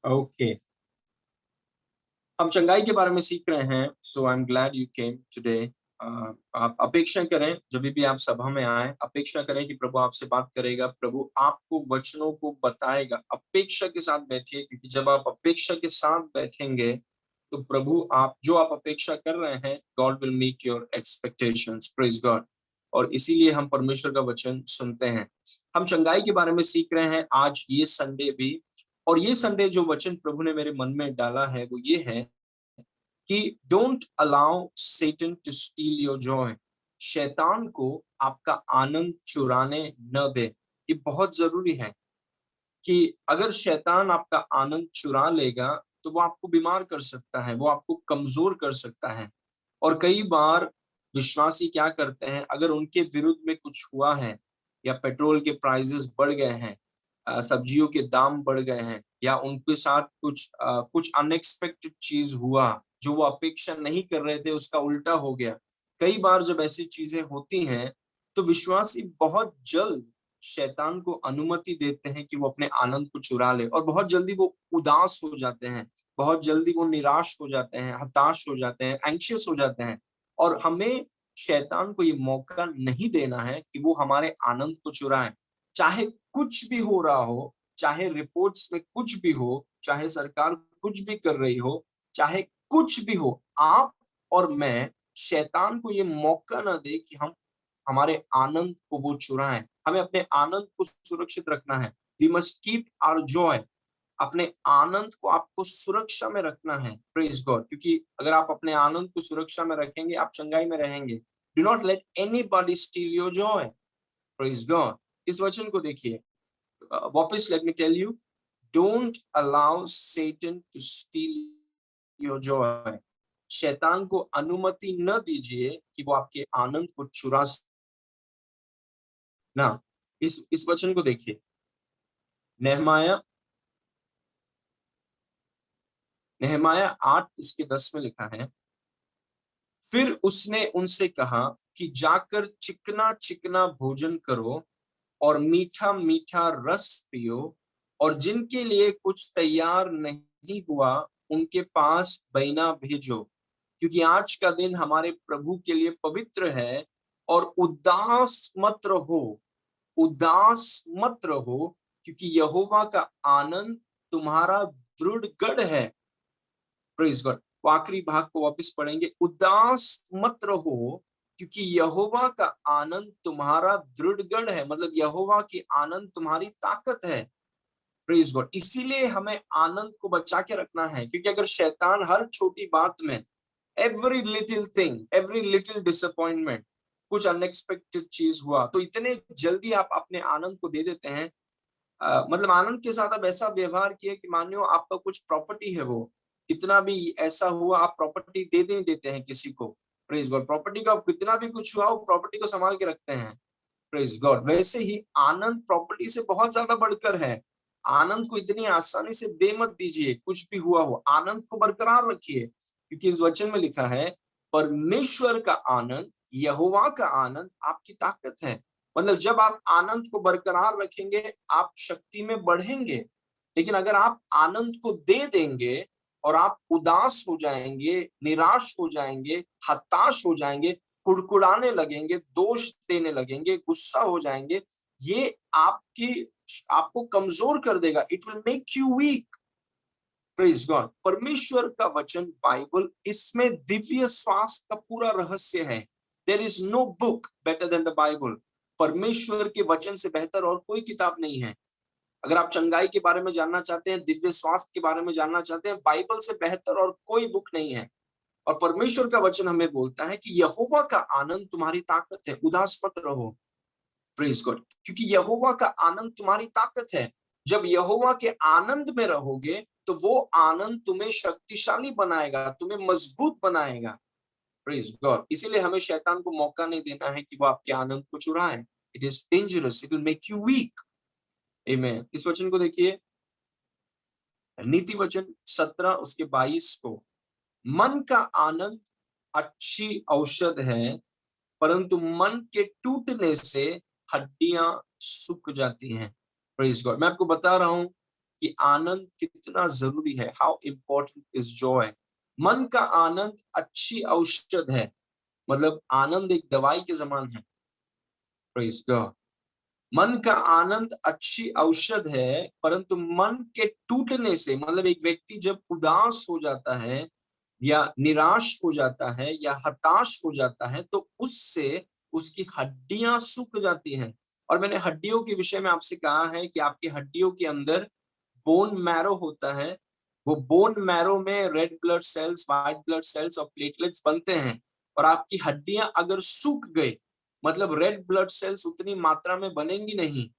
Okay, हम चंगाई के बारे में सीख रहे हैं। So I am glad you came today. आप अपेक्षा करें, जब भी आप सभा में आए, अपेक्षा करें कि प्रभु आपसे बात करेगा, प्रभु आपको वचनों को बताएगा। अपेक्षा के साथ बैठिए, क्योंकि जब आप अपेक्षा के साथ बैठेंगे तो प्रभु आप अपेक्षा कर रहे हैं, God will meet your expectations. Praise God. और इसीलिए हम परमेश्वर का वचन सुनते हैं। हम चंगाई के बारे में सीख रहे हैं आज ये संडे भी। और ये संडे जो वचन प्रभु ने मेरे मन में डाला है वो ये है कि don't allow Satan to steal your joy. शैतान को आपका आनंद चुराने न दे। ये बहुत जरूरी है कि अगर शैतान आपका आनंद चुरा लेगा तो वो आपको बीमार कर सकता है, वो आपको कमजोर कर सकता है। और कई बार विश्वासी क्या करते हैं, अगर उनके विरुद्ध में कुछ हुआ है, या पेट्रोल के प्राइसेस बढ़ गए हैं, सब्जियों के दाम बढ़ गए हैं, या उनके साथ कुछ अनएक्सपेक्टेड चीज हुआ, जो वो अपेक्षा नहीं कर रहे थे, उसका उल्टा हो गया। कई बार जब ऐसी चीजें होती हैं तो विश्वासी बहुत जल्द शैतान को अनुमति देते हैं कि वो अपने आनंद को चुरा ले, और बहुत जल्दी वो उदास हो जाते हैं, बहुत जल्दी वो निराश हो जाते हैं, हताश हो जाते हैं, एंग्शियस हो जाते हैं। और हमें शैतान को ये मौका नहीं देना है कि वो हमारे आनंद को चुराए। चाहे कुछ भी हो रहा हो, चाहे रिपोर्ट्स में कुछ भी हो, चाहे सरकार कुछ भी कर रही हो, चाहे कुछ भी हो, आप और मैं शैतान को ये मौका ना दे कि हम हमारे आनंद को वो चुराएं। हमें अपने आनंद को सुरक्षित रखना है। We must keep our joy. अपने आनंद को आपको सुरक्षा में रखना है। Praise God. क्योंकि अगर आप अपने आनंद को सुरक्षा में रखेंगे, आप चंगाई में रहेंगे। Do not let anybody steal your joy. Praise God. इस वचन को देखिए, वापस let me tell you, don't allow Satan to steal your joy. शैतान को अनुमति न दीजिए कि वो आपके आनंद को चुरा ना। इस वचन को देखिए, नेहमाया नेहमाया 8 उसके 10 में लिखा है, फिर उसने उनसे कहा कि जाकर चिकना चिकना भोजन करो और मीठा मीठा रस पियो, और जिनके लिए कुछ तैयार नहीं हुआ उनके पास बैना भेजो, क्योंकि आज का दिन हमारे प्रभु के लिए पवित्र है। और उदास मत रहो, उदास मत रहो, क्योंकि यहोवा का आनंद तुम्हारा दृढ़ गढ़ है। Praise God. वो आखिरी भाग को वापस पढ़ेंगे, उदास मत रहो, क्योंकि यहोवा का आनंद तुम्हारा दृढ़ गढ़ है। मतलब यहोवा की आनंद तुम्हारी ताकत है। Praise God. इसीलिए हमें आनंद को बचा के रखना है, क्योंकि अगर शैतान हर छोटी बात में, every little thing, every little disappointment, कुछ अनएक्सपेक्टेड चीज हुआ, तो इतने जल्दी आप अपने आनंद को दे देते हैं। मतलब आनंद के साथ आप ऐसा व्यवहार किए कि मान लो आपका कुछ प्रॉपर्टी है, वो कितना भी ऐसा हुआ, आप प्रॉपर्टी दे नहीं देते हैं किसी को। Praise God. प्रॉपर्टी का कितना भी कुछ हुआ, वो प्रॉपर्टी को संभाल के रखते हैं। Praise God. वैसे ही आनंद प्रॉपर्टी से बहुत ज्यादा बढ़कर है। आनंद को इतनी आसानी से दे मत दीजिए, कुछ भी हुआ हो, आनंद को बरकरार रखिए, क्योंकि इस वचन में लिखा है, परमेश्वर का आनंद, यहोवा का आनंद आपकी ताकत है। मतलब जब आप आनंद को बरकरार रखेंगे, आप शक्ति में बढ़ेंगे। लेकिन अगर आप आनंद को दे देंगे और आप उदास हो जाएंगे, निराश हो जाएंगे, हताश हो जाएंगे, कुड़कुड़ाने लगेंगे, दोष देने लगेंगे, गुस्सा हो जाएंगे, ये आपको कमजोर कर देगा। It will make you weak. Praise God. परमेश्वर का वचन बाइबल, इसमें दिव्य स्वास्थ्य का पूरा रहस्य है। There is no book better than the Bible. परमेश्वर के वचन से बेहतर और कोई किताब नहीं है। अगर आप चंगाई के बारे में जानना चाहते हैं, दिव्य स्वास्थ्य के बारे में जानना चाहते हैं, बाइबल से बेहतर और कोई बुक नहीं है। और परमेश्वर का वचन हमें बोलता है कि यहोवा का आनंद तुम्हारी ताकत है, उदास मत रहो। Praise God. क्योंकि यहोवा का आनंद तुम्हारी ताकत है। जब यहोवा के आनंद में रहोगे तो वो आनंद तुम्हें शक्तिशाली बनाएगा, तुम्हें मजबूत बनाएगा। Praise God. इसीलिए हमें शैतान को मौका नहीं देना है कि वो आपके आनंद को चुराए। It is dangerous, it will make you weak. Amen. इस वचन को देखिए, नीति वचन 17 उसके 22 को, मन का आनंद अच्छी औषध है, परंतु मन के टूटने से हड्डियां सूख जाती हैं। Praise God. मैं आपको बता रहा हूं कि आनंद कितना जरूरी है। How important is Joy. मन का आनंद अच्छी औषध है, मतलब आनंद एक दवाई के समान है। Praise God. मन का आनंद अच्छी औषध है, परंतु मन के टूटने से, मतलब एक व्यक्ति जब उदास हो जाता है या निराश हो जाता है या हताश हो जाता है, तो उससे उसकी हड्डियां सूख जाती हैं। और मैंने हड्डियों के विषय में आपसे कहा है कि आपकी हड्डियों के अंदर बोन मैरो होता है। वो बोन मैरो में red blood cells, white blood cells और प्लेटलेट्स बनते हैं। और आपकी हड्डियां अगर सूख गई, मतलब रेड ब्लड सेल्स उतनी मात्रा में बनेंगी नहीं,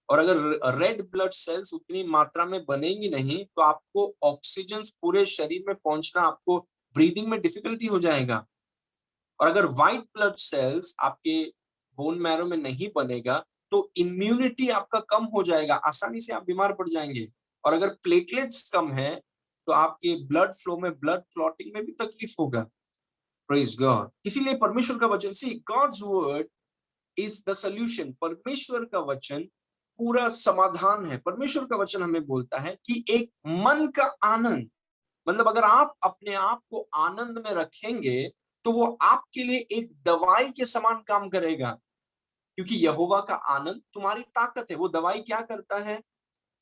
और अगर रेड ब्लड सेल्स उतनी मात्रा में बनेंगी नहीं, तो आपको ऑक्सीजन पूरे शरीर में पहुंचना, आपको ब्रीदिंग में डिफिकल्टी हो जाएगा। और अगर व्हाइट ब्लड सेल्स आपके बोन मैरो में नहीं बनेगा, तो इम्यूनिटी आपका कम हो जाएगा, आसानी से आप बीमार पड़ जाएंगे। और अगर प्लेटलेट्स कम है, तो आपके ब्लड फ्लो में, ब्लड क्लॉटिंग में भी तकलीफ होगा। Praise God. इसीलिए परमेश्वर का वचन, see God's word is the solution. परमेश्वर का वचन पूरा समाधान है। परमेश्वर का वचन हमें बोलता है कि एक मन का आनंद, मतलब अगर आप अपने आप को आनंद में रखेंगे, तो वो आपके लिए एक दवाई के समान काम करेगा। क्योंकि यहोवा का आनंद तुम्हारी ताकत है। वो दवाई क्या करता है?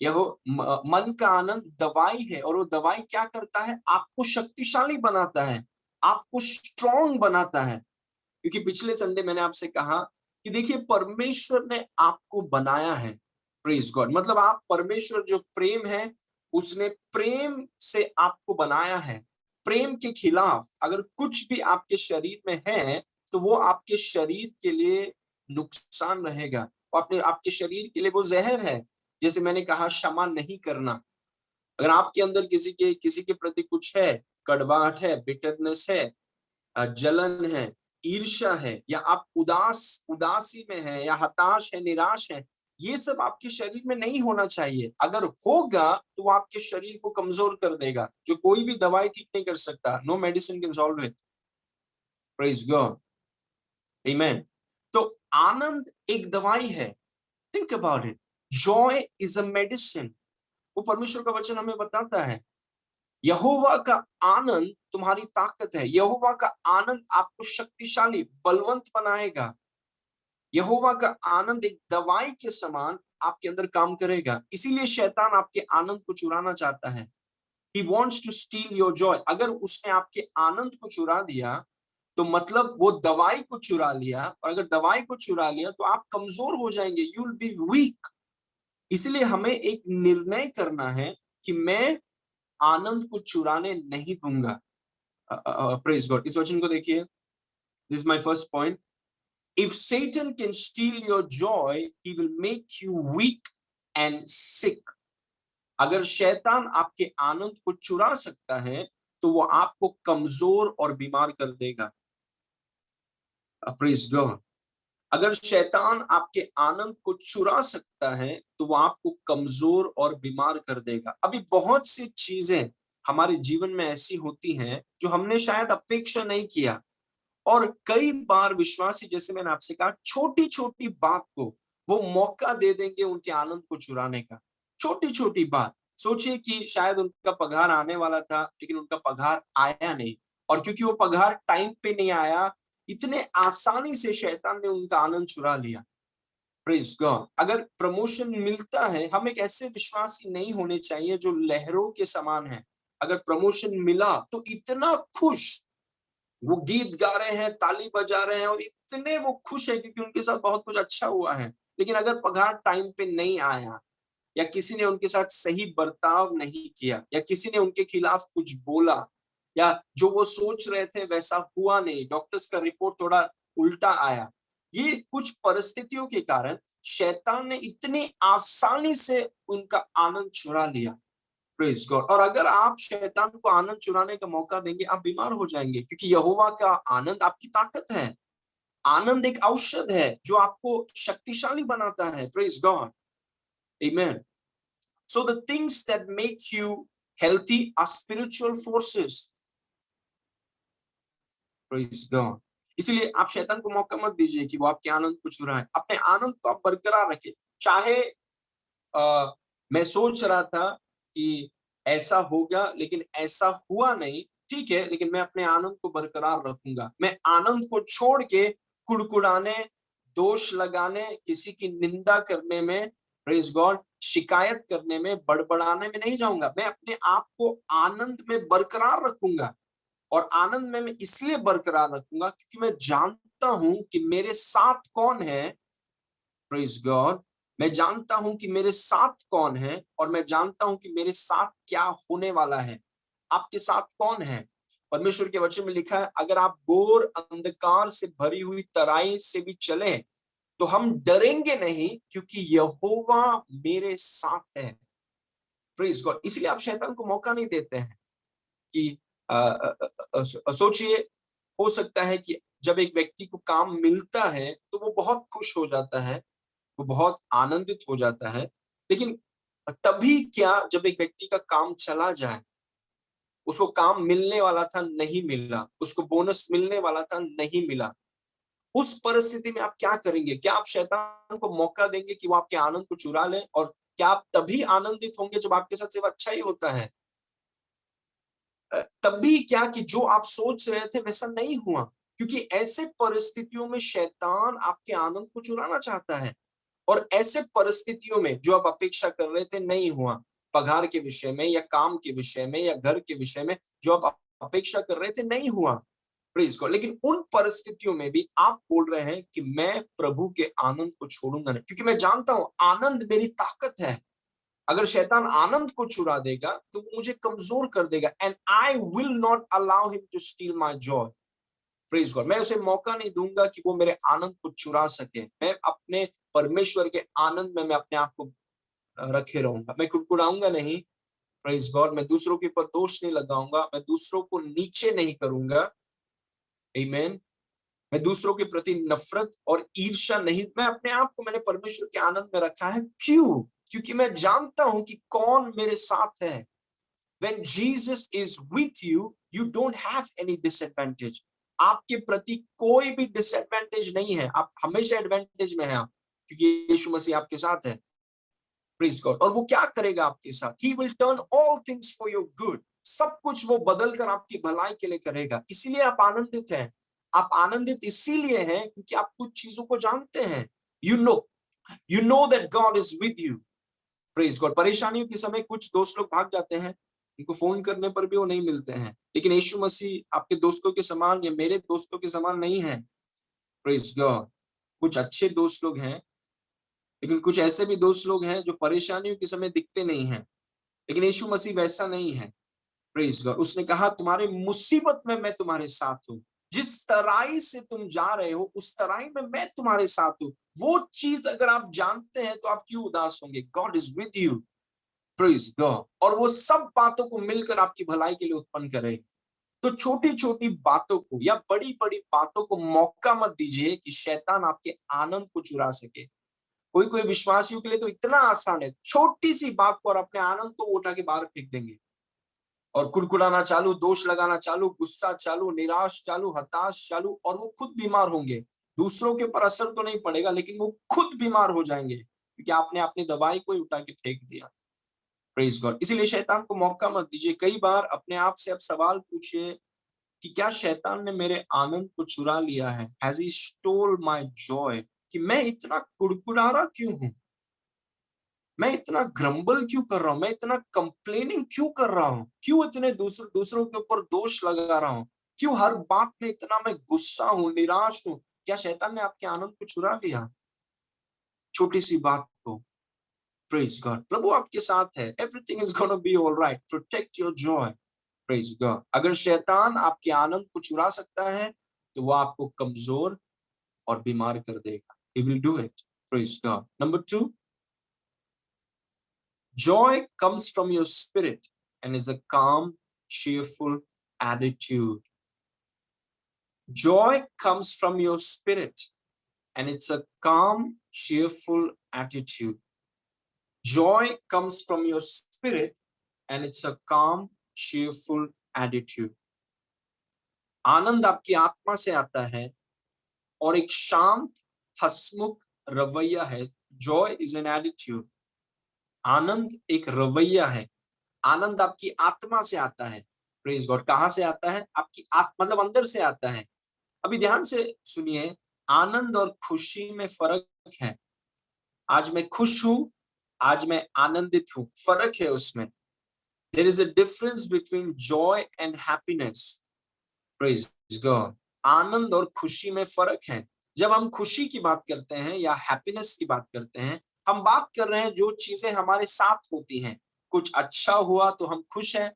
मन का आनंद दवाई है, और वो दवाई क्या करता है? आपको शक्तिशाली बनाता है, आपको स्ट्रॉन्ग बनाता है। क्योंकि पिछले संडे मैंने आपसे कहा कि देखिए, परमेश्वर ने आपको बनाया है। Praise God. मतलब आप, परमेश्वर जो प्रेम है, उसने प्रेम से आपको बनाया है। प्रेम के खिलाफ अगर कुछ भी आपके शरीर में है, तो वो आपके शरीर के लिए नुकसान रहेगा। वो अपने आपके शरीर के लिए वो जहर है। जैसे मैंने कहा, क्षमा नहीं करना। अगर आपके अंदर किसी के प्रति कुछ है, कड़वाहट है, बिटरनेस है, जलन है, ईर्ष्या है, या आप उदासी में है, या हताश है, निराश है, ये सब आपके शरीर में नहीं होना चाहिए। अगर होगा तो वो आपके शरीर को कमजोर कर देगा, जो कोई भी दवाई ठीक नहीं कर सकता। No medicine can solve it. Praise God. Amen. तो आनंद एक दवाई है। Think about it. Joy is a medicine. वो परमेश्वर का वचन हमें बताता है, यहोवा का आनंद तुम्हारी ताकत है। यहोवा का आनंद आपको शक्तिशाली, बलवंत बनाएगा। यहोवा का आनंद एक दवाई के समान आपके अंदर काम करेगा। इसीलिए शैतान आपके आनंद को चुराना चाहता है। He wants to steal your joy। अगर उसने आपके आनंद को चुरा दिया, तो मतलब वो दवाई को चुरा लिया, और अगर दवाई को चुरा लिया तो आप कमजोर हो जाएंगे। You will be weak. इसलिए हमें एक निर्णय करना है कि मैं आनंद को चुराने नहीं दूंगा। Praise God. इस वचन को देखिए, this is my first point. If Satan can steal your joy, he will make you weak and sick। अगर शैतान आपके आनंद को चुरा सकता है, तो वो आपको कमजोर और बीमार कर देगा। Praise God. अगर शैतान आपके आनंद को चुरा सकता है, तो वो आपको कमजोर और बीमार कर देगा। अभी बहुत सी चीजें हमारे जीवन में ऐसी होती हैं जो हमने शायद अपेक्षा नहीं किया। और कई बार विश्वासी, जैसे मैंने आपसे कहा, छोटी छोटी बात को वो मौका दे देंगे उनके आनंद को चुराने का। छोटी छोटी बात। सोचिए कि शायद उनका पगार आने वाला था, लेकिन उनका पगार आया नहीं, और क्योंकि वो पगार टाइम पे नहीं आया, इतने आसानी से शैतान ने उनका आनंद चुरा लिया। Praise God. अगर प्रमोशन मिलता है, हम एक ऐसे विश्वासी नहीं होने चाहिए जो लहरों के समान है। अगर प्रमोशन मिला तो इतना खुश, वो गीत गा रहे हैं, ताली बजा रहे हैं, और इतने वो खुश है क्योंकि उनके साथ बहुत कुछ अच्छा हुआ है। लेकिन अगर पगार टाइम पे नहीं आया, या किसी ने उनके साथ सही बर्ताव नहीं किया, या किसी ने उनके खिलाफ कुछ बोला, या जो वो सोच रहे थे वैसा हुआ नहीं, डॉक्टर्स का रिपोर्ट थोड़ा उल्टा आया, ये कुछ परिस्थितियों के कारण शैतान ने इतनी आसानी से उनका आनंद चुरा लिया। Praise God. और अगर आप शैतान को आनंद चुराने का मौका देंगे, आप बीमार हो जाएंगे। क्योंकि यहोवा का आनंद आपकी ताकत है। आनंद एक औषध है जो आपको शक्तिशाली बनाता है। Praise God. Amen. So the things that make you healthy are spiritual forces. Praise God. इसलिए आप शैतान को मौका मत दीजिए कि वो आपके आनंद को चुराए। अपने आनंद को आप बरकरार रखें। चाहे मैं सोच रहा था कि ऐसा हो गया लेकिन ऐसा हुआ नहीं, ठीक है, लेकिन मैं अपने आनंद को बरकरार रखूंगा। मैं आनंद को छोड़ के कुड़कुड़ाने, दोष लगाने, किसी की निंदा करने में, प्रेज गॉड, शिकायत करने में, बड़बड़ाने में नहीं जाऊंगा। मैं अपने आप को आनंद में बरकरार रखूंगा। और आनंद में मैं इसलिए बरकरार रखूंगा क्योंकि मैं जानता हूं कि मेरे साथ कौन है। प्रेज गॉड, मैं जानता हूं कि मेरे साथ कौन है और मैं जानता हूं कि मेरे साथ क्या होने वाला है। आपके साथ कौन है? परमेश्वर के वचन में लिखा है, अगर आप घोर अंधकार से भरी हुई तराई से भी चले तो हम डरेंगे नहीं, क्योंकि यहोवा मेरे साथ है। Praise God. इसलिए आप शैतान को मौका नहीं देते हैं कि सोचिए, हो सकता है कि जब एक व्यक्ति को काम मिलता है तो वो बहुत खुश हो जाता है, वो बहुत आनंदित हो जाता है। लेकिन तभी क्या, जब एक व्यक्ति का काम चला जाए, उसको काम मिलने वाला था नहीं मिला, उसको बोनस मिलने वाला था नहीं मिला, उस परिस्थिति में आप क्या करेंगे? क्या आप शैतान को मौका देंगे कि वो आपके आनंद को चुरा ले? और क्या आप तभी आनंदित होंगे जब आपके साथ सिर्फ अच्छा ही होता है? तभी क्या कि जो आप सोच रहे थे वैसा नहीं हुआ, क्योंकि ऐसे परिस्थितियों में शैतान आपके आनंद को चुराना चाहता है। और ऐसे परिस्थितियों में जो आप अपेक्षा कर रहे थे नहीं हुआ, पगार के विषय में या काम के विषय में या घर के विषय में जो आप अपेक्षा कर रहे थे नहीं हुआ, प्लीज को, लेकिन उन परिस्थितियों में भी आप बोल रहे हैं कि मैं प्रभु के आनंद को छोड़ूंगा नहीं, क्योंकि मैं जानता हूं आनंद मेरी ताकत है। अगर शैतान आनंद को चुरा देगा तो वो मुझे कमजोर कर देगा। And I will not allow him to steal my joy. Praise God. मैं उसे मौका नहीं दूंगा कि वो मेरे आनंद को चुरा सके। मैं अपने परमेश्वर के आनंद में मैं अपने आप को रखे रहूंगा। मैं कुड़कुड़ाऊंगा नहीं। Praise God. मैं दूसरों के ऊपर दोष नहीं लगाऊंगा, मैं दूसरों को नीचे नहीं करूंगा। आमीन। मैं दूसरों के प्रति नफरत और ईर्ष्या नहीं, मैं अपने आप को मैंने परमेश्वर के आनंद में रखा है। क्यों? क्योंकि मैं जानता हूं कि कौन मेरे साथ है। When Jesus is with you, you don't have any disadvantage. आपके प्रति कोई भी डिसएडवांटेज नहीं है, आप हमेशा एडवांटेज में हैं आप, क्योंकि यीशु मसीह आपके साथ है। Praise God. और वो क्या करेगा आपके साथ? He will turn all things for your good. सब कुछ वो बदल कर आपकी भलाई के लिए करेगा। इसीलिए आप आनंदित हैं। आप आनंदित इसीलिए हैं क्योंकि आप कुछ चीजों को जानते हैं। You know that God is with you. Praise God. परेशानियों के समय कुछ दोस्त लोग भाग जाते हैं, उनको फोन करने पर भी वो नहीं मिलते हैं, लेकिन यीशु मसीह आपके दोस्तों के समान या मेरे दोस्तों के समान नहीं है। Praise God. कुछ अच्छे दोस्त लोग हैं, लेकिन कुछ ऐसे भी दोस्त लोग हैं जो परेशानियों के समय दिखते नहीं हैं, लेकिन यीशु मसीह वैसा नहीं है। Praise God. उसने कहा तुम्हारे मुसीबत में मैं तुम्हारे साथ हूँ, जिस तराई से तुम जा रहे हो उस तराई में मैं तुम्हारे साथ हूँ। वो चीज अगर आप जानते हैं तो आप क्यों उदास होंगे? God is with you. Praise God. और वो सब बातों को मिलकर आपकी भलाई के लिए उत्पन्न करे। तो छोटी छोटी बातों को या बड़ी बड़ी बातों को मौका मत दीजिए कि शैतान आपके आनंद को चुरा सके। कोई कोई विश्वासियों के लिए तो इतना आसान है, छोटी सी बात को और अपने आनंद को उठा के बाहर फेंक देंगे और कुड़कुड़ाना चालू, दोष लगाना चालू, गुस्सा चालू, निराश चालू, हताश चालू, और वो खुद बीमार होंगे। दूसरों के ऊपर असर तो नहीं पड़ेगा, लेकिन वो खुद बीमार हो जाएंगे क्योंकि आपने अपनी दवाई को ही उठा के फेंक दिया। Praise God. इसीलिए शैतान को मौका मत दीजिए। कई बार अपने आप से आप सवाल पूछिए कि क्या शैतान ने मेरे आनंद को चुरा लिया है? Has he stole my Joy? कि मैं इतना कुड़कुड़ारा क्यों हूं? मैं इतना ग्रम्बल क्यों कर रहा हूं? मैं इतना कंप्लेनिंग क्यों कर रहा हूं? क्यों इतने दूसरों के ऊपर दोष लगा रहा हूं? क्यों हर बात में इतना मैं गुस्सा हूं, निराश हूं? क्या शैतान ने आपके आनंद को चुरा लिया? छोटी सी बात को। Praise God. प्रभु आपके साथ है। Everything is gonna be alright. Protect your joy. Praise God. अगर शैतान आपके आनंद को चुरा सकता है तो वो आपको कमजोर और बीमार कर देगा। He will do it. Praise God. Number 2, joy comes from your spirit and is a calm, cheerful attitude. Joy comes from your spirit and it's a calm, cheerful attitude. Joy comes from your spirit and it's a calm, cheerful attitude. आनंद आपकी आत्मा से आता है और एक शांत, हंसमुख रवैया है। Joy is an attitude. आनंद एक रवैया है। आनंद आपकी आत्मा से आता है। Praise God. कहां से आता है? आपकी मतलब अंदर से आता है। अभी ध्यान से सुनिए, आनंद और खुशी में फर्क है। आज मैं खुश हूं, आज मैं आनंदित हूं, फर्क है उसमें। There is a difference between joy and happiness. Praise God. आनंद और खुशी में फर्क है। जब हम खुशी की बात करते हैं या हैप्पीनेस की बात करते हैं, हम बात कर रहे हैं जो चीजें हमारे साथ होती हैं। कुछ अच्छा हुआ तो हम खुश हैं,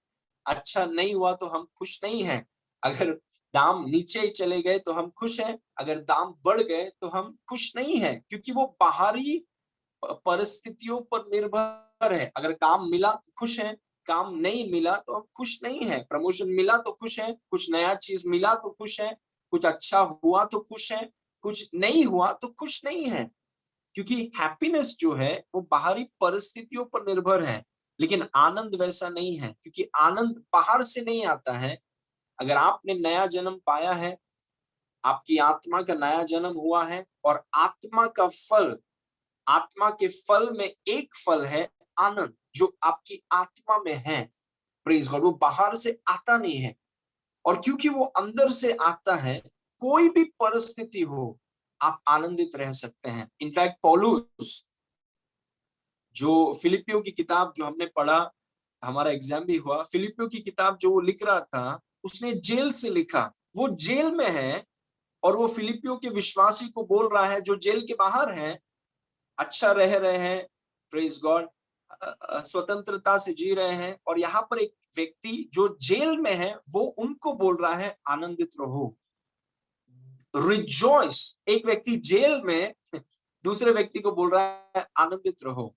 अच्छा नहीं हुआ तो हम खुश नहीं हैं। अगर दाम नीचे ही चले गए तो हम खुश हैं, अगर दाम बढ़ गए तो हम खुश नहीं हैं, क्योंकि वो बाहरी परिस्थितियों पर निर्भर है। अगर काम मिला तो खुश हैं, काम नहीं मिला तो हम खुश नहीं है। प्रमोशन मिला तो खुश हैं, कुछ नया चीज मिला तो खुश हैं, कुछ अच्छा हुआ तो खुश हैं, कुछ नहीं हुआ तो खुश नहीं है। क्योंकि हैप्पीनेस जो है वो बाहरी परिस्थितियों पर निर्भर है। लेकिन आनंद वैसा नहीं है, क्योंकि आनंद बाहर से नहीं आता है। अगर आपने नया जन्म पाया है, आपकी आत्मा का नया जन्म हुआ है, और आत्मा के फल में एक फल है आनंद, जो आपकी आत्मा में है। Praise God. वो बाहर से आता नहीं है, और क्योंकि वो अंदर से आता है, कोई भी परिस्थिति हो आप आनंदित रह सकते हैं। इनफैक्ट पौलुस, जो फिलिपियों की किताब जो हमने पढ़ा, हमारा एग्जाम भी हुआ, फिलिपियों की किताब जो वो लिख रहा था, उसने जेल से लिखा। वो जेल में है और वो फिलिपियों के विश्वासी को बोल रहा है जो जेल के बाहर हैं, अच्छा रह रहे हैं, प्रेज गॉड, स्वतंत्रता से जी रहे हैं, और यहाँ पर एक व्यक्ति जो जेल में है वो उनको बोल रहा है आनंदित रहो, रिजॉइस। एक व्यक्ति जेल में दूसरे व्यक्ति को बोल रहा है आनंदित रहो।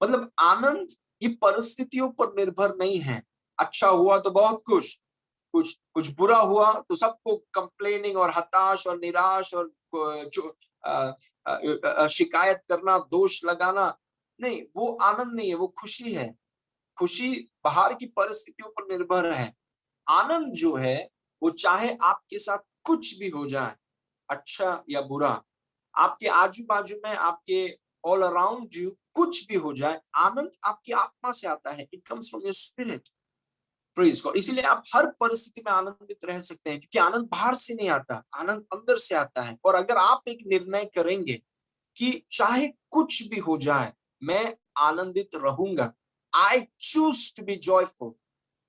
मतलब आनंद ये परिस्थितियों पर निर्भर नहीं है। अच्छा हुआ तो बहुत खुश, कुछ कुछ बुरा हुआ तो सबको कंप्लेनिंग और हताश और निराश और जो शिकायत करना, दोष लगाना, नहीं, वो आनंद नहीं है, वो खुशी है। खुशी बाहर की परिस्थितियों पर निर्भर है। आनंद जो है वो चाहे आपके साथ कुछ भी हो जाए, अच्छा या बुरा, आपके आजू बाजू में, आपके ऑल अराउंड यू कुछ भी हो जाए, आनंद आपकी आत्मा से आता है। It comes from your spirit. Praise God. इसीलिए आप हर परिस्थिति में आनंदित रह सकते हैं, क्योंकि आनंद बाहर से नहीं आता, आनंद अंदर से आता है। और अगर आप एक निर्णय करेंगे कि चाहे कुछ भी हो जाए मैं आनंदित रहूंगा, I choose to be joyful,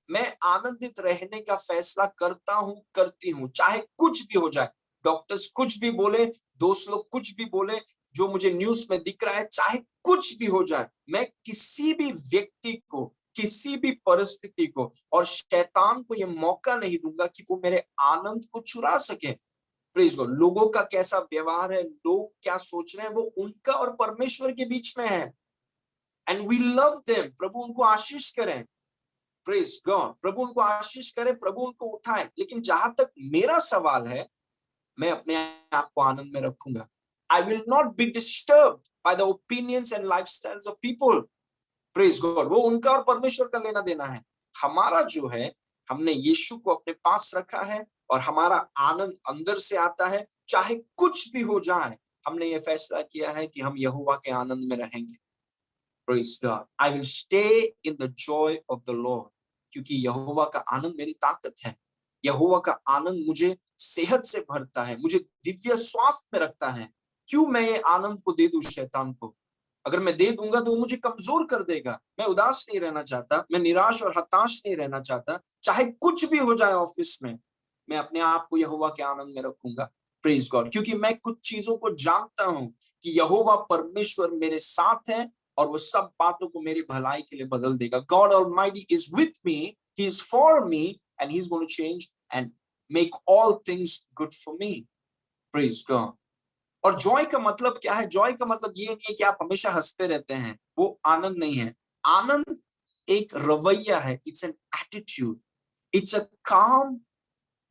मैं आनंदित रहने का फैसला करता हूं, करती हूं, चाहे कुछ भी हो जाए। डॉक्टर्स कुछ भी बोले, दोस्त लोग कुछ भी बोले, जो मुझे न्यूज में दिख रहा है, चाहे कुछ भी हो जाए, मैं किसी भी व्यक्ति को, किसी भी परिस्थिति को और शैतान को यह मौका नहीं दूंगा कि वो मेरे आनंद को चुरा सके। Please God. लोगों का कैसा व्यवहार है, लोग क्या सोच रहे हैं, वो उनका और परमेश्वर के बीच में है। And we love them. प्रभु उनको आशीष करें। Praise God. प्रभु उनको आशीष करे, प्रभु उनको उठाए। लेकिन जहां तक मेरा सवाल है, मैं अपने आप को आनंद में रखूंगा। आई will not be disturb by the opinions and lifestyles of people. Praise God. वो उनका और परमेश्वर का लेना देना है। हमारा जो है, हमने यीशु को अपने पास रखा है और हमारा आनंद अंदर से आता है, चाहे कुछ भी हो जाए। हमने ये फैसला किया है कि हम यहोवा के आनंद में रहेंगे। Praise God. I will stay in the joy of the Lord. क्योंकि यहोवा का आनंद मेरी ताकत है। यहोवा का आनंद मुझे सेहत से भरता है, मुझे दिव्य स्वास्थ्य में रखता है। क्यों मैं ये आनंद को दे दूं शैतान को? अगर मैं दे दूंगा तो वो मुझे कमजोर कर देगा। मैं उदास नहीं रहना चाहता, मैं निराश और हताश नहीं रहना चाहता। चाहे कुछ भी हो जाए ऑफिस में, मैं अपने आप को यहोवा के आनंद में रखूंगा। Praise God. क्योंकि मैं कुछ चीजों को जानता हूं कि यहोवा परमेश्वर मेरे साथ है और वो सब बातों को मेरी भलाई के लिए बदल देगा। God almighty is with me, he is for me, and he is going to change and make all things good for me. Praise God. और जॉय का मतलब क्या है? जॉय का मतलब ये नहीं है कि आप हमेशा हंसते रहते हैं, वो आनंद नहीं है। आनंद एक रवैया है, it's an attitude, it's a काम,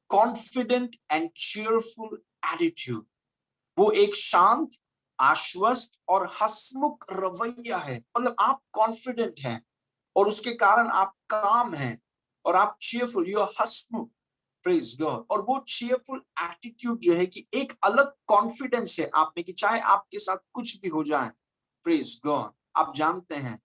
कॉन्फिडेंट एंड चीयरफुल एटीट्यूड। वो एक शांत, आश्वस्त और हंसमुख रवैया है। मतलब आप कॉन्फिडेंट हैं और उसके कारण आप काम हैं, और आप चीयरफुल, यू आर हंसमुख। Praise God. और वो चीयरफुल एटीट्यूड जो है कि एक अलग कॉन्फिडेंस है आप में कि चाहे आपके साथ कुछ भी हो जाए, प्रेज गॉड, आप जानते हैं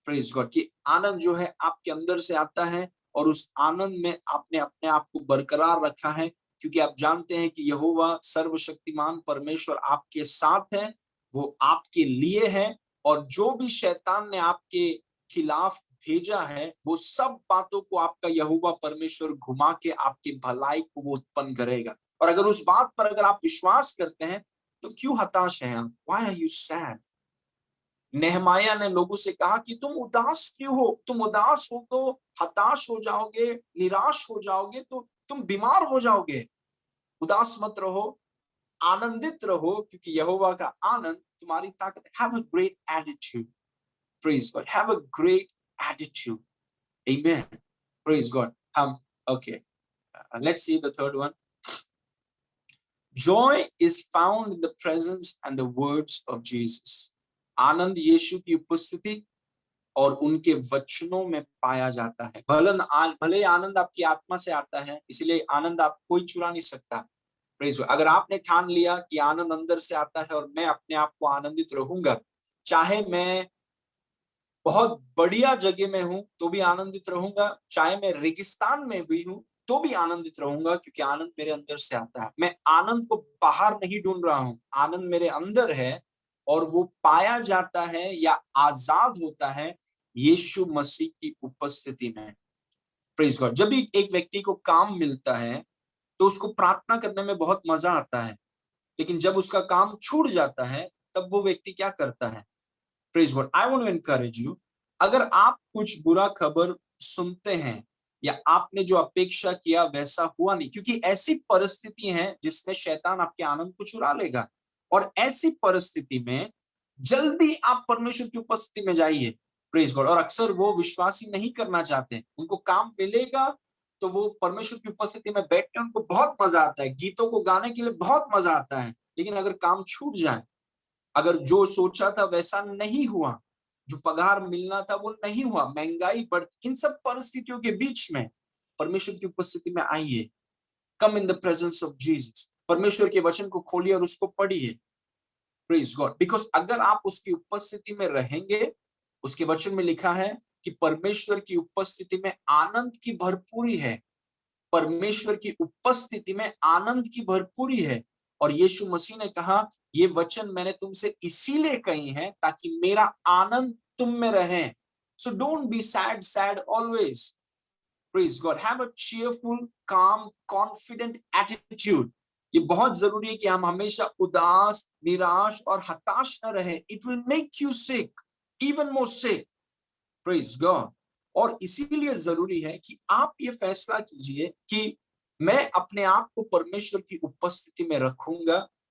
प्रेज गॉड, कि आनंद जो है आपके अंदर से आता है और उस आनंद में आपने अपने आप को बरकरार रखा है, क्योंकि आप जानते हैं कि यहोवा सर्वशक्तिमान परमेश्वर आपके साथ है, वो आपके लिए है, और जो भी शैतान ने आपके खिलाफ भेजा है वो सब बातों को आपका यहोवा परमेश्वर घुमा के आपकी भलाई को वो उत्पन्न करेगा। और अगर उस बात पर अगर आप विश्वास करते हैं तो क्यों हताश हैं आप? Why are you sad? Nehemiah ने लोगों से कहा कि तुम उदास क्यों हो? तुम उदास हो तो हताश हो जाओगे, निराश हो जाओगे, तो तुम बीमार हो जाओगे। उदास मत रहो, आनंदित रहो, क्योंकि यहोवा का आनंद तुम्हारी ताकत है। Have a great attitude, praise God, have a great attitude, amen, praise God. हम okay, let's see the third one. Joy is found in the presence and the words of Jesus. आनंद यीशु की उपस्थिति और उनके वचनों में पाया जाता है। भले आनंद आपकी आत्मा से आता है, इसलिए आनंद आप कोई चुरा नहीं सकता। प्रेज, अगर आपने ठान लिया कि आनंद अंदर से आता है और मैं अपने आप को आनंदित रहूंगा, चाहे मैं बहुत बढ़िया जगह में हूं तो भी आनंदित रहूंगा, चाहे मैं रेगिस्तान में भी हूं तो भी आनंदित रहूंगा, क्योंकि आनंद मेरे अंदर से आता है। मैं आनंद को बाहर नहीं ढूंढ रहा हूं, आनंद मेरे अंदर है और वो पाया जाता है या आजाद होता है यीशु मसीह की उपस्थिति में। Praise God. जब भी एक व्यक्ति को काम मिलता है तो उसको प्रार्थना करने में बहुत मजा आता है, लेकिन जब उसका काम छूट जाता है तब वो व्यक्ति क्या करता है? Praise God. I want to encourage you, अगर आप कुछ बुरा खबर सुनते हैं या आपने जो अपेक्षा किया वैसा हुआ नहीं, क्योंकि ऐसी परिस्थिति है जिसमें शैतान आपके आनंद को चुरा लेगा, और ऐसी परिस्थिति में जल्दी आप परमेश्वर की उपस्थिति में जाइए। Praise God. और अक्सर वो विश्वासी नहीं करना चाहते, उनको काम मिलेगा तो वो परमेश्वर की उपस्थिति में बैठते हैं, उनको बहुत मजा आता है, गीतों को गाने के लिए बहुत मजा आता है, लेकिन अगर काम छूट जाए, अगर जो सोचा था वैसा नहीं हुआ, जो पगार मिलना था वो नहीं हुआ, महंगाई बढ़, इन सब परिस्थितियों के बीच में परमेश्वर की उपस्थिति में आइए। Come in the presence of Jesus. परमेश्वर के वचन को खोलिए और उसको पढ़िए। Praise God. बिकॉज अगर आप उसकी उपस्थिति में रहेंगे, उसके वचन में लिखा है कि परमेश्वर की उपस्थिति में आनंद की भरपूरी है। परमेश्वर की उपस्थिति में आनंद की भरपूरी है। और यीशु मसीह ने कहा, ये वचन मैंने तुमसे इसीलिए कही है ताकि मेरा आनंद तुम में रहे। So don't be sad sad always. Praise God. Have a cheerful, calm, confident attitude. ये बहुत जरूरी है कि हम हमेशा उदास, निराश और हताश न रहे। It will make you sick, even more sick. Praise God. और इसीलिए जरूरी है कि आप ये फैसला कीजिए कि मैं अपने आप को परमेश्वर की उपस्थिति में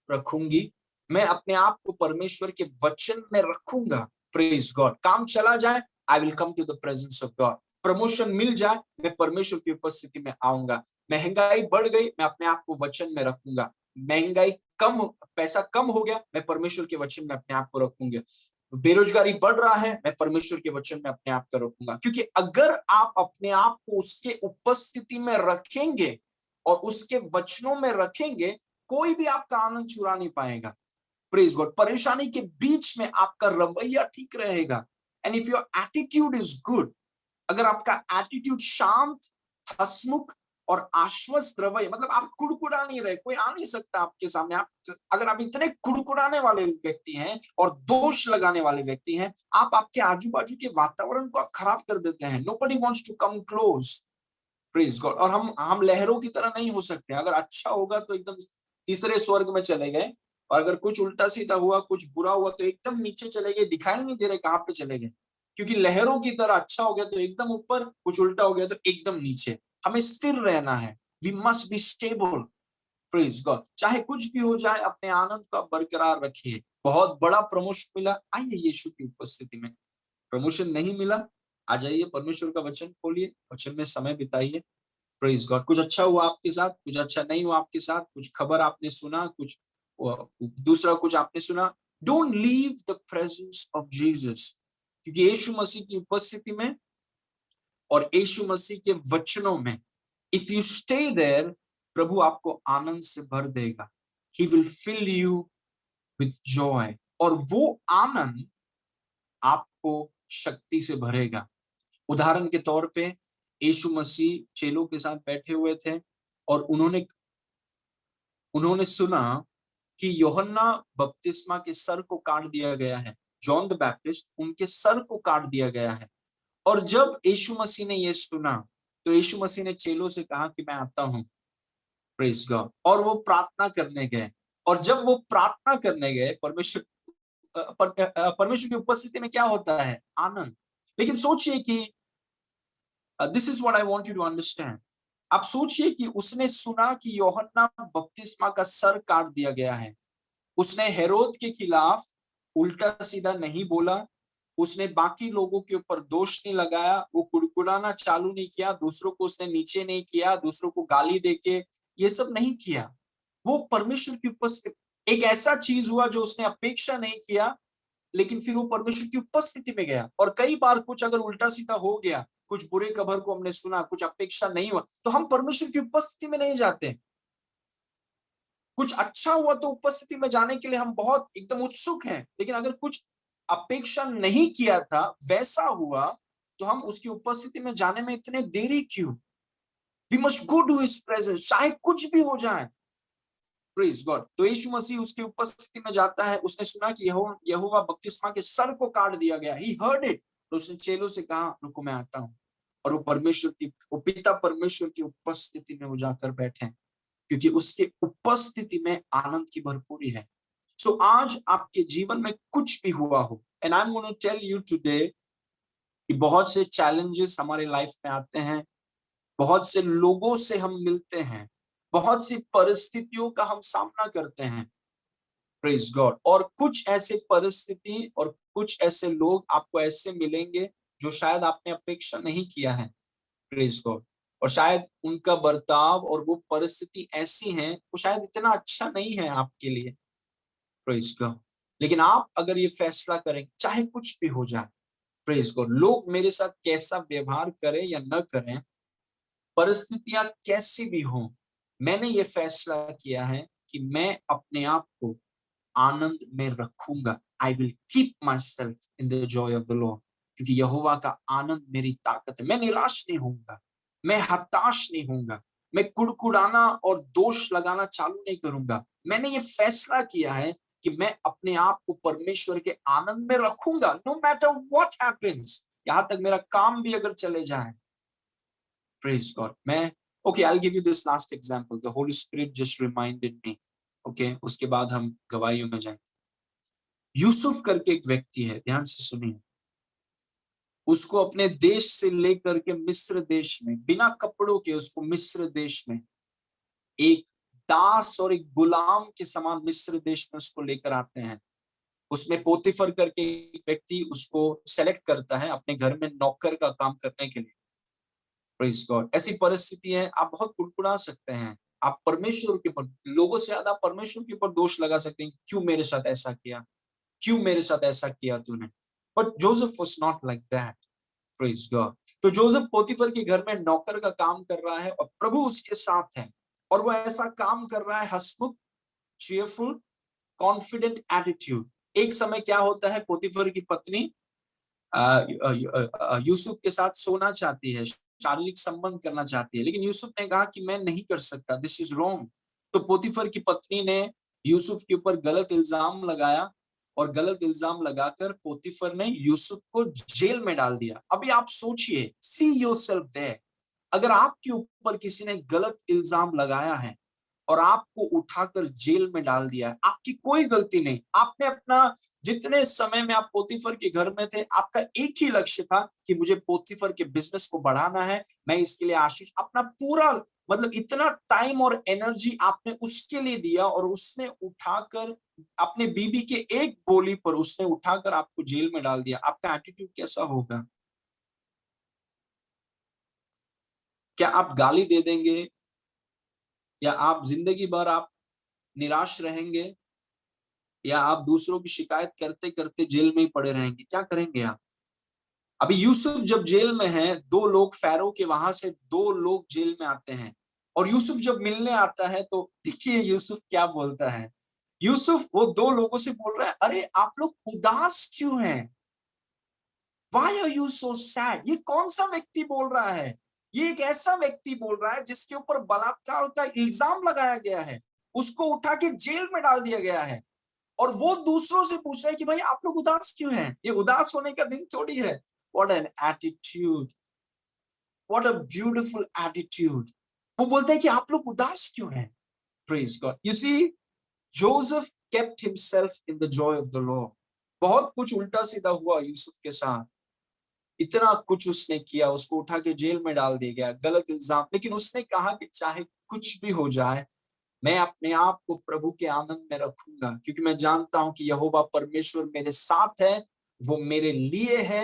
रखूंगी। मैं अपने आप को परमेश्वर के वचन में रखूंगा। Praise God. काम चला जाए, I will come to the presence of God. Promotion मिल जाए, मैं परमेश्वर की उपस्थिति में आऊंगा। महंगाई बढ़ गई, मैं अपने आप को वचन में रखूंगा। महंगाई कम, पैसा कम हो गया, मैं परमेश्वर के वचन में अपने आप को रखूंगा। बेरोजगारी बढ़ रहा है, मैं परमेश्वर के वचन में अपने आप को रखूंगा। क्योंकि अगर आप अपने आप को उसके उपस्थिति में रखेंगे और उसके वचनों में रखेंगे, कोई भी आपका आनंद चुरा नहीं पाएगा। Praise God. परेशानी के बीच में आपका रवैया ठीक रहेगा। And if your attitude is good, अगर आपका एटीट्यूड शांत, हसमुख और आश्वस्त रवैया, मतलब आप कुड़कुड़ा नहीं रहे, कोई आ नहीं सकता आपके सामने। आप अगर आप इतने कुड़कुड़ाने वाले व्यक्ति हैं और दोष लगाने वाले व्यक्ति हैं, आप आपके आजू बाजू के वातावरण को आप खराब कर देते हैं। Nobody wants to come close. Praise God. और हम लहरों की तरह नहीं हो सकते। अगर अच्छा होगा तो एकदम तीसरे स्वर्ग में चले गए, और अगर कुछ उल्टा सीधा हुआ, कुछ बुरा हुआ तो एकदम नीचे चले गए, दिखाई नहीं दे रहे कहां पे चले गए। क्योंकि लहरों की तरह अच्छा हो गया तो एकदम ऊपर, कुछ उल्टा हो गया तो एकदम नीचे। हमें स्थिर रहना है। We must be stable. Praise God. चाहे कुछ भी हो जाए, अपने आनंद को बरकरार रखिए। बहुत बड़ा प्रमोशन मिला, आइए यीशु की उपस्थिति में। प्रमोशन नहीं मिला, आ जाइए, परमेश्वर का वचन खोलिए, वचन में समय बिताइए। Praise God. कुछ अच्छा हुआ आपके साथ, कुछ अच्छा नहीं हुआ आपके साथ, कुछ खबर आपने सुना, कुछ दूसरा कुछ आपने सुना, don't leave the presence of Jesus. क्योंकि यीशु मसीह की उपस्थिति में और यीशु मसीह के वचनों में, इफ यू स्टे देयर, प्रभु आपको आनंद से भर देगा। He will fill you with joy. और वो आनंद आपको शक्ति से भरेगा। उदाहरण के तौर पे यीशु मसीह चेलों के साथ बैठे हुए थे और उन्होंने उन्होंने सुना कि यूहन्ना बपतिस्मा के सर को काट दिया गया है। जॉन द बैप्टिस्ट, उनके सर को काट दिया गया है। और जब यीशु मसीह ने ये सुना तो यीशु मसीह ने चेलों से कहा कि मैं आता हूं, प्रेज गॉड। और वो प्रार्थना करने गए। और जब वो प्रार्थना करने गए, परमेश्वर की उपस्थिति में क्या होता है? आनंद। लेकिन सोचिए कि this is what I want you to understand. आप सोचिए कि उसने सुना कि यूहन्ना बपतिस्मा का सर काट दिया गया है। उसने हेरोद के खिलाफ उल्टा सीधा नहीं बोला, उसने बाकी लोगों के ऊपर दोष नहीं लगाया, वो कुड़कुड़ाना चालू नहीं किया, दूसरों को उसने नीचे नहीं किया, दूसरों को गाली देके ये सब नहीं किया। वो परमेश्वर की उपस्थिति, एक ऐसा चीज हुआ जो उसने अपेक्षा नहीं किया, लेकिन फिर वो परमेश्वर की उपस्थिति में गया। और कई बार कुछ अगर उल्टा सीधा हो गया, कुछ बुरे खबर को हमने सुना, कुछ अपेक्षा नहीं हुआ, तो हम परमेश्वर की उपस्थिति में नहीं जाते। कुछ अच्छा हुआ तो उपस्थिति में जाने के लिए हम बहुत एकदम उत्सुक हैं, लेकिन अगर कुछ अपेक्षा नहीं किया था वैसा हुआ तो हम उसकी उपस्थिति में जाने में इतने देरी क्यों? We must go to his presence, चाहे कुछ भी हो जाए। Praise God. तो यीशु मसीह उसकी उपस्थिति में जाता है। उसने सुना कि यहोवा बपतिस्मा के सर को काट दिया गया। He heard it. तो उसने चेलों से कहा, रुको मैं आता हूं। और वो पिता परमेश्वर की उपस्थिति में वो जाकर बैठे, क्योंकि उसके उपस्थिति में आनंद की भरपूरी है। सो आज आपके जीवन में कुछ भी हुआ हो, and I am going to tell you today कि बहुत से चैलेंजेस हमारे लाइफ में आते हैं, बहुत से लोगों से हम मिलते हैं, बहुत सी परिस्थितियों का हम सामना करते हैं। Praise God. और कुछ ऐसे परिस्थिति और कुछ ऐसे लोग आपको ऐसे मिलेंगे जो शायद आपने अपेक्षा नहीं किया है। Praise God. और शायद उनका बर्ताव और वो परिस्थिति ऐसी है, वो शायद इतना अच्छा नहीं है आपके लिए। Praise God. लेकिन आप अगर ये फैसला करें, चाहे कुछ भी हो जाए, प्रेज गॉड, लोग मेरे साथ कैसा व्यवहार करें या न करें, परिस्थितियां कैसी भी हों, मैंने ये फैसला किया है कि मैं अपने आप को आनंद में रखूंगा। I will keep my self in the Joy of the Lord. क्योंकि यहोवा का आनंद मेरी ताकत है। मैं निराश नहीं होऊंगा, मैं हताश नहीं होऊंगा, मैं कुड़कुड़ाना और दोष लगाना चालू नहीं करूंगा। मैंने ये फैसला किया है कि मैं अपने आप को परमेश्वर के आनंद में रखूंगा, नो मैटर व्हाट हैपेंस। यहां तक मेरा काम भी अगर चले जाए, प्रेज गॉड। मैं okay, I will give you this last example. The Holi spirit just reminded me. Okay, उसके बाद हम गवाहियों में जाएंगे। यूसुफ करके एक व्यक्ति है, ध्यान से सुनिए। उसको अपने देश से लेकर के मिस्र देश में, बिना कपड़ों के उसको मिस्र देश में एक दास और एक गुलाम के समान मिस्र देश में उसको लेकर आते हैं। उसमें पोतीफर करके एक व्यक्ति उसको सेलेक्ट करता है अपने घर में नौकर का काम करने के लिए। Praise God. ऐसी परिस्थिति है, आप बहुत कुड़कुड़ा सकते हैं, आप परमेश्वर के ऊपर, लोगों से ज्यादा परमेश्वर के ऊपर दोष लगा सकते हैं। क्यों मेरे साथ ऐसा किया, क्यों मेरे साथ ऐसा किया तूने? But Joseph was not like that. Praise God. तो जोसेफ पोतीफर के घर में नौकर का काम कर रहा है और प्रभु उसके साथ है। और वो ऐसा काम कर रहा है हंसमुख, चीयरफुल, कॉन्फिडेंट एटीट्यूड। एक समय क्या होता है, पोतीफर की पत्नी यूसुफ के साथ सोना चाहती है, शारीरिक संबंध करना चाहती है, लेकिन यूसुफ ने कहा कि मैं नहीं कर सकता, दिस इज रॉन्ग। तो पोतीफर की पत्नी ने यूसुफ के ऊपर गलत इल्जाम लगाया और गलत इल्जाम लगाकर पोतीफर ने यूसुफ को जेल में डाल दिया। अभी आप सोचिए, सी योरसेल्फ देयर। अगर आपके ऊपर किसी ने गलत इल्जाम लगाया है और आपको उठाकर जेल में डाल दिया है, आपकी कोई गलती नहीं, आपने अपना, जितने समय में आप पोतीफर के घर में थे, आपका एक ही लक्ष्य था कि मुझे पोतीफर के बिजनेस को बढ़ाना है, मैं इसके लिए आशीष, अपना पूरा, मतलब इतना टाइम और एनर्जी आपने उसके लिए दिया, और उसने उठाकर अपने बीबी के एक बोली पर उसने उठाकर आपको जेल में डाल दिया। आपका एटीट्यूड कैसा होगा? क्या आप गाली दे देंगे, या आप जिंदगी भर आप निराश रहेंगे, या आप दूसरों की शिकायत करते करते जेल में ही पड़े रहेंगे? क्या करेंगे आप? अभी यूसुफ जब जेल में है, दो लोग, फैरो के वहां से दो लोग जेल में आते हैं, और यूसुफ जब मिलने आता है तो देखिए यूसुफ क्या बोलता है। यूसुफ वो दो लोगों से बोल रहा है, अरे आप लोग उदास क्यों हैं? Why are you so sad? ये कौन सा व्यक्ति बोल रहा है? ये एक ऐसा व्यक्ति बोल रहा है जिसके ऊपर बलात्कार का इल्जाम लगाया गया है, उसको उठा के जेल में डाल दिया गया है, और वो दूसरों से पूछ रहा है कि भाई आप लोग उदास क्यों हैं? ये उदास होने का दिन थोड़ी है। What an attitude! What a beautiful attitude! वो बोलते हैं कि आप लोग उदास क्यों हैं? Praise God. You see, Joseph kept himself in the joy of the Lord. बहुत कुछ उल्टा सीधा हुआ यूसुफ के साथ, इतना कुछ उसने किया, उसको उठा के जेल में डाल दिया गया, गलत इल्जाम, लेकिन उसने कहा कि चाहे कुछ भी हो जाए, मैं अपने आप को प्रभु के आनंद में रखूंगा, क्योंकि मैं जानता हूं कि यहोवा परमेश्वर मेरे साथ है, वो मेरे लिए है,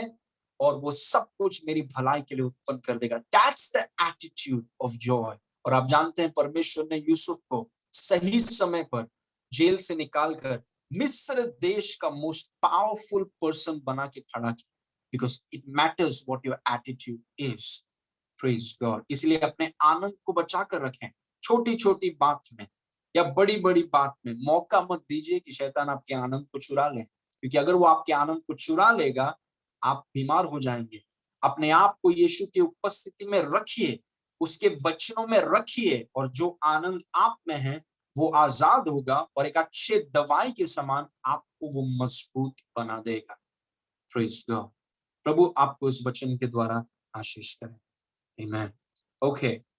और वो सब कुछ मेरी भलाई के लिए उत्पन्न कर देगा। That's the attitude of Joy. और आप जानते हैं परमेश्वर ने यूसुफ को सही समय पर जेल से निकालकर मिस्र देश का मोस्ट पावरफुल पर्सन बना के खड़ा किया, because it matters what your attitude is. Praise God. इसलिए अपने आनंद को बचा कर रखें, छोटी छोटी बात में या बड़ी बड़ी बात में मौका मत दीजिए कि शैतान आपके आनंद को चुरा ले, क्योंकि अगर वो आपके आनंद को चुरा लेगा, आप बीमार हो जाएंगे। अपने आप को यीशु की उपस्थिति में रखिए, उसके वचनों में रखिए, और जो आनंद आप में है वो आजाद होगा, और एक अच्छे दवाई के समान आपको वो मजबूत बना देगा। Praise God. प्रभु आपको इस वचन के द्वारा आशीष करें। आमीन। ओके,